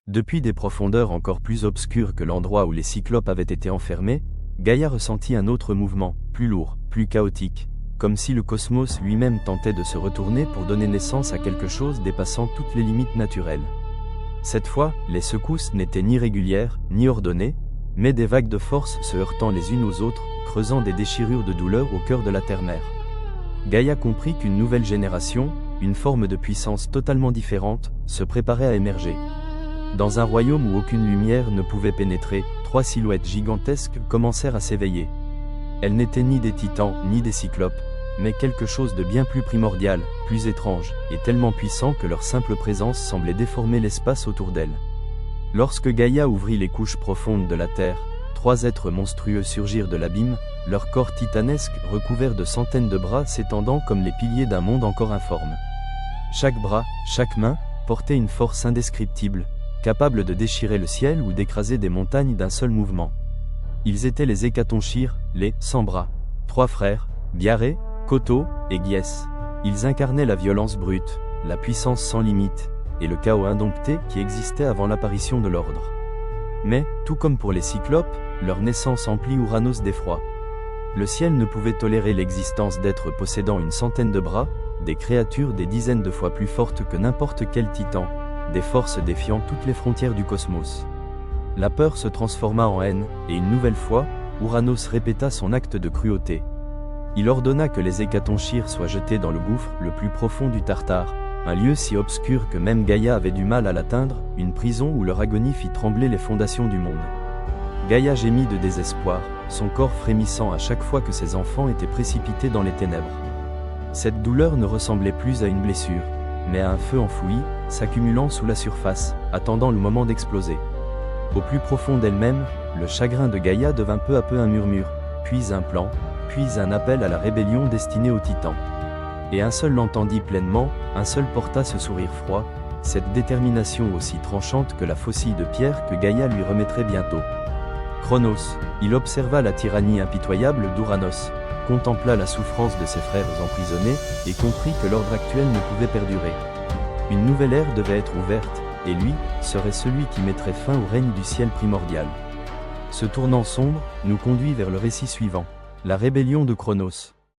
Depuis des profondeurs encore plus obscures que l'endroit où les Cyclopes avaient été enfermés, Gaïa ressentit un autre mouvement, plus lourd, plus chaotique, comme si le cosmos lui-même tentait de se retourner pour donner naissance à quelque chose dépassant toutes les limites naturelles. Cette fois, les secousses n'étaient ni régulières, ni ordonnées, mais des vagues de force se heurtant les unes aux autres, creusant des déchirures de douleur au cœur de la terre-mère. Gaïa comprit qu'une nouvelle génération, une forme de puissance totalement différente, se préparait à émerger. Dans un royaume où aucune lumière ne pouvait pénétrer, 3 silhouettes gigantesques commencèrent à s'éveiller. Elles n'étaient ni des titans, ni des cyclopes, mais quelque chose de bien plus primordial, plus étrange, et tellement puissant que leur simple présence semblait déformer l'espace autour d'elles. Lorsque Gaïa ouvrit les couches profondes de la terre, 3 êtres monstrueux surgirent de l'abîme, leurs corps titanesques recouverts de centaines de bras s'étendant comme les piliers d'un monde encore informe. Chaque bras, chaque main, portait une force indescriptible, capable de déchirer le ciel ou d'écraser des montagnes d'un seul mouvement. Ils étaient les Hécatonchires, les sans-bras. 3 frères, Biarré, Koto et Gies. Ils incarnaient la violence brute, la puissance sans limite, et le chaos indompté qui existait avant l'apparition de l'ordre. Mais, tout comme pour les Cyclopes, leur naissance emplit Ouranos d'effroi. Le ciel ne pouvait tolérer l'existence d'êtres possédant une centaine de bras, des créatures des dizaines de fois plus fortes que n'importe quel titan, des forces défiant toutes les frontières du cosmos. La peur se transforma en haine, et une nouvelle fois, Ouranos répéta son acte de cruauté. Il ordonna que les Hécatonchires soient jetés dans le gouffre le plus profond du Tartare, un lieu si obscur que même Gaïa avait du mal à l'atteindre, une prison où leur agonie fit trembler les fondations du monde. Gaïa gémit de désespoir, son corps frémissant à chaque fois que ses enfants étaient précipités dans les ténèbres. Cette douleur ne ressemblait plus à une blessure, mais à un feu enfoui, s'accumulant sous la surface, attendant le moment d'exploser. Au plus profond d'elle-même, le chagrin de Gaïa devint peu à peu un murmure, puis un plan, puis un appel à la rébellion destinée aux titans. Et un seul l'entendit pleinement, un seul porta ce sourire froid, cette détermination aussi tranchante que la faucille de pierre que Gaïa lui remettrait bientôt. Cronos, il observa la tyrannie impitoyable d'Ouranos, contempla la souffrance de ses frères emprisonnés, et comprit que l'ordre actuel ne pouvait perdurer. Une nouvelle ère devait être ouverte, et lui, serait celui qui mettrait fin au règne du ciel primordial. Ce tournant sombre nous conduit vers le récit suivant, la rébellion de Cronos.